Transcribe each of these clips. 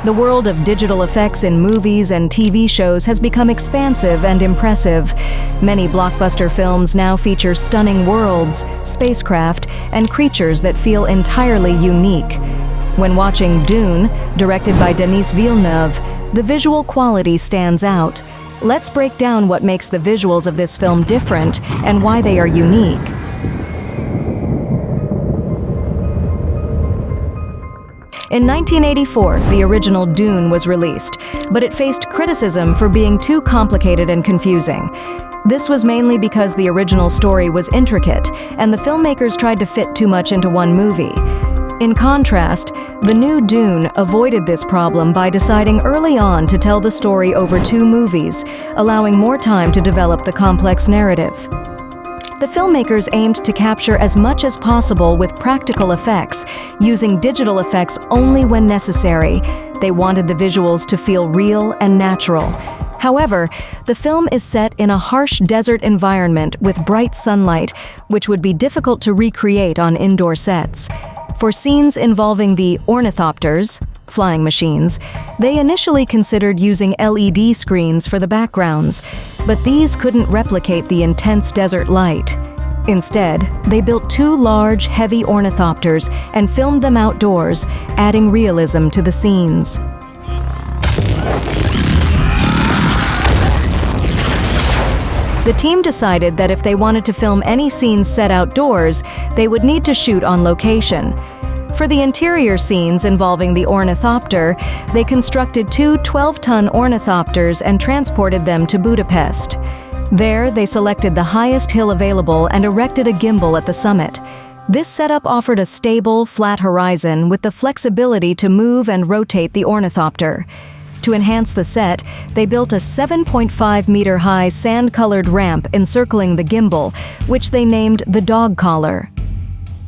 The world of digital effects in movies and TV shows has become expansive and impressive. Many blockbuster films now feature stunning worlds, spacecraft, and creatures that feel entirely unique. When watching Dune, directed by Denis Villeneuve, the visual quality stands out. Let's break down what makes the visuals of this film different and why they are unique. In 1984, the original Dune was released, but it faced criticism for being too complicated and confusing. This was mainly because the original story was intricate, and the filmmakers tried to fit too much into one movie. In contrast, the new Dune avoided this problem by deciding early on to tell the story over 2 movies, allowing more time to develop the complex narrative. The filmmakers aimed to capture as much as possible with practical effects, using digital effects only when necessary. They wanted the visuals to feel real and natural. However, the film is set in a harsh desert environment with bright sunlight, which would be difficult to recreate on indoor sets. For scenes involving the ornithopters, flying machines, they initially considered using LED screens for the backgrounds, but these couldn't replicate the intense desert light. Instead, they built 2 large, heavy ornithopters and filmed them outdoors, adding realism to the scenes. The team decided that if they wanted to film any scenes set outdoors, they would need to shoot on location. For the interior scenes involving the ornithopter, they constructed 2 12-ton ornithopters and transported them to Budapest. There, they selected the highest hill available and erected a gimbal at the summit. This setup offered a stable, flat horizon with the flexibility to move and rotate the ornithopter. To enhance the set, they built a 7.5-meter-high sand-colored ramp encircling the gimbal, which they named the dog collar.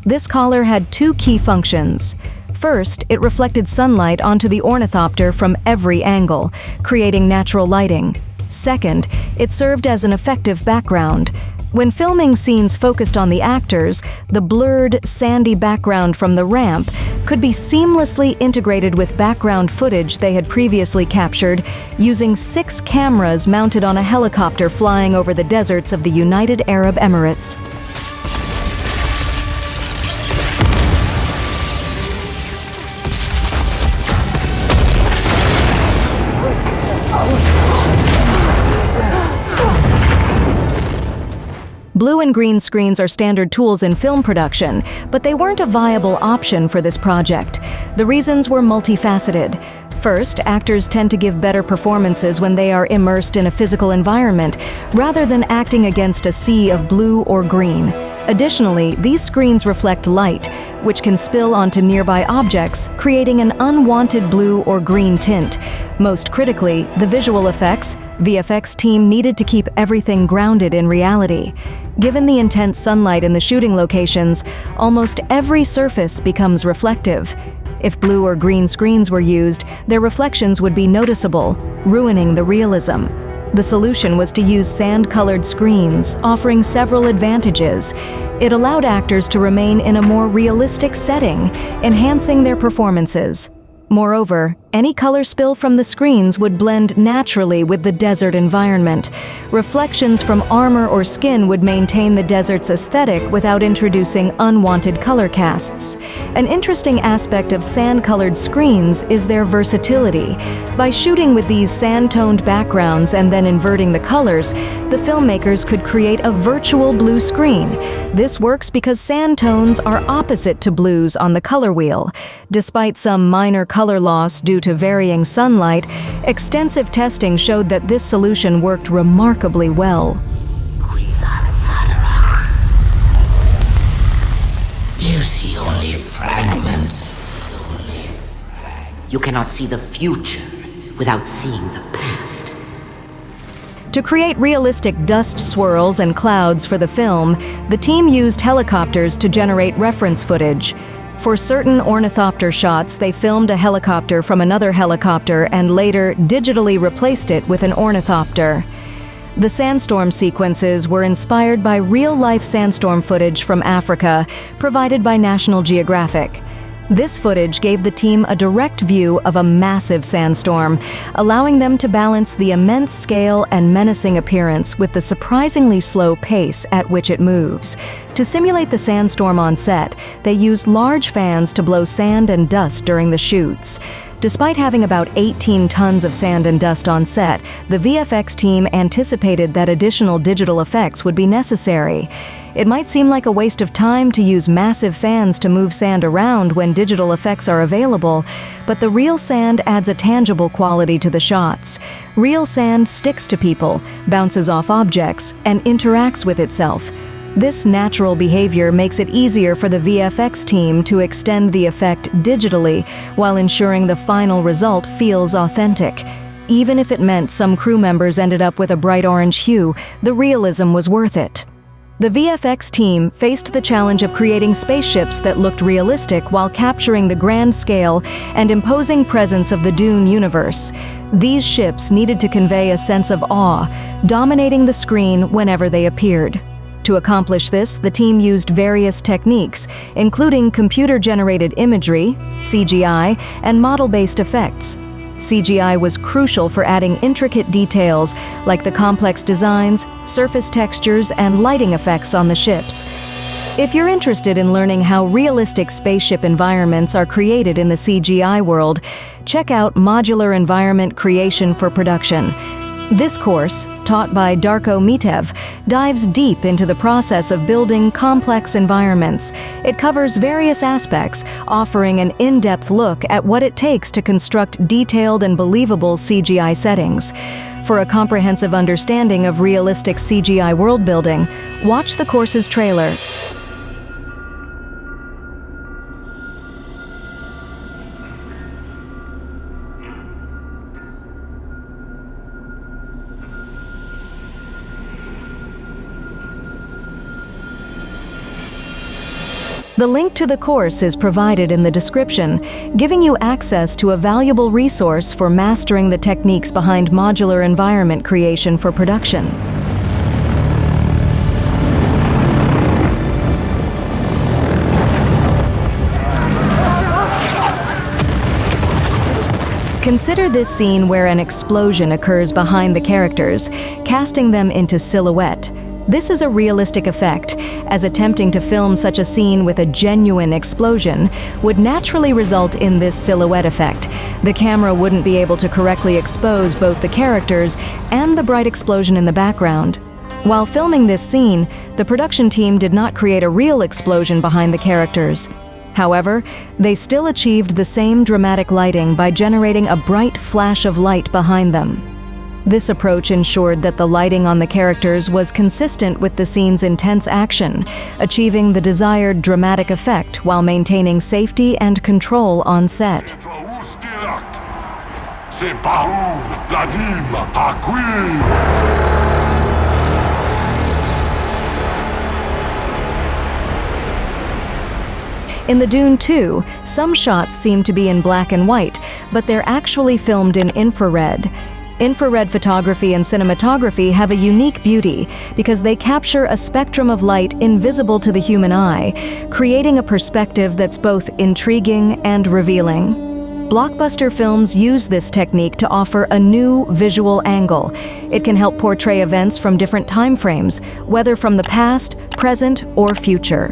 This collar had 2 key functions. First, it reflected sunlight onto the ornithopter from every angle, creating natural lighting. Second, it served as an effective background. When filming scenes focused on the actors, the blurred, sandy background from the ramp could be seamlessly integrated with background footage they had previously captured using 6 cameras mounted on a helicopter flying over the deserts of the United Arab Emirates. Blue and green screens are standard tools in film production, but they weren't a viable option for this project. The reasons were multifaceted. First, actors tend to give better performances when they are immersed in a physical environment, rather than acting against a sea of blue or green. Additionally, these screens reflect light, which can spill onto nearby objects, creating an unwanted blue or green tint. Most critically, the visual effects, VFX team needed to keep everything grounded in reality. Given the intense sunlight in the shooting locations, almost every surface becomes reflective. If blue or green screens were used, their reflections would be noticeable, ruining the realism. The solution was to use sand-colored screens, offering several advantages. It allowed actors to remain in a more realistic setting, enhancing their performances. Moreover, any color spill from the screens would blend naturally with the desert environment. Reflections from armor or skin would maintain the desert's aesthetic without introducing unwanted color casts. An interesting aspect of sand-colored screens is their versatility. By shooting with these sand-toned backgrounds and then inverting the colors, the filmmakers could create a virtual blue screen. This works because sand tones are opposite to blues on the color wheel. Despite some minor color loss due to varying sunlight, extensive testing showed that this solution worked remarkably well. You see only fragments. You cannot see the future without seeing the past. To create realistic dust swirls and clouds for the film, the team used helicopters to generate reference footage. For certain ornithopter shots, they filmed a helicopter from another helicopter and later digitally replaced it with an ornithopter. The sandstorm sequences were inspired by real-life sandstorm footage from Africa, provided by National Geographic. This footage gave the team a direct view of a massive sandstorm, allowing them to balance the immense scale and menacing appearance with the surprisingly slow pace at which it moves. To simulate the sandstorm on set, they used large fans to blow sand and dust during the shoots. Despite having about 18 tons of sand and dust on set, the VFX team anticipated that additional digital effects would be necessary. It might seem like a waste of time to use massive fans to move sand around when digital effects are available, but the real sand adds a tangible quality to the shots. Real sand sticks to people, bounces off objects, and interacts with itself. This natural behavior makes it easier for the VFX team to extend the effect digitally while ensuring the final result feels authentic. Even if it meant some crew members ended up with a bright orange hue, the realism was worth it. The VFX team faced the challenge of creating spaceships that looked realistic while capturing the grand scale and imposing presence of the Dune universe. These ships needed to convey a sense of awe, dominating the screen whenever they appeared. To accomplish this, the team used various techniques, including computer-generated imagery, CGI, and model-based effects. CGI was crucial for adding intricate details like the complex designs, surface textures, and lighting effects on the ships. If you're interested in learning how realistic spaceship environments are created in the CGI world, check out Modular Environment Creation for Production. This course, taught by Darko Mitev, dives deep into the process of building complex environments. It covers various aspects, offering an in-depth look at what it takes to construct detailed and believable CGI settings. For a comprehensive understanding of realistic CGI world building, watch the course's trailer. The link to the course is provided in the description, giving you access to a valuable resource for mastering the techniques behind modular environment creation for production. Consider this scene where an explosion occurs behind the characters, casting them into silhouette. This is a realistic effect, as attempting to film such a scene with a genuine explosion would naturally result in this silhouette effect. The camera wouldn't be able to correctly expose both the characters and the bright explosion in the background. While filming this scene, the production team did not create a real explosion behind the characters. However, they still achieved the same dramatic lighting by generating a bright flash of light behind them. This approach ensured that the lighting on the characters was consistent with the scene's intense action, achieving the desired dramatic effect while maintaining safety and control on set. In the Dune 2, some shots seem to be in black and white, but they're actually filmed in infrared. Infrared photography and cinematography have a unique beauty because they capture a spectrum of light invisible to the human eye, creating a perspective that's both intriguing and revealing. Blockbuster films use this technique to offer a new visual angle. It can help portray events from different time frames, whether from the past, present, or future.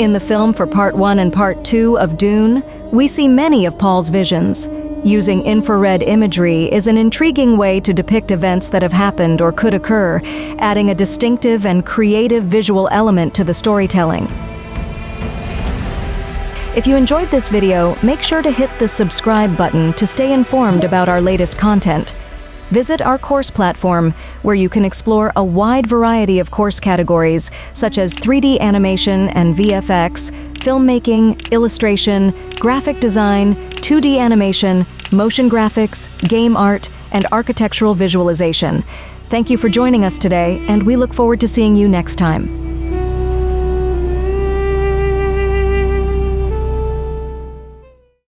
In the film for Part 1 and Part 2 of Dune, we see many of Paul's visions. Using infrared imagery is an intriguing way to depict events that have happened or could occur, adding a distinctive and creative visual element to the storytelling. If you enjoyed this video, make sure to hit the subscribe button to stay informed about our latest content. Visit our course platform, where you can explore a wide variety of course categories, such as 3D animation and VFX, filmmaking, illustration, graphic design, 2D animation, motion graphics, game art, and architectural visualization. Thank you for joining us today, and we look forward to seeing you next time.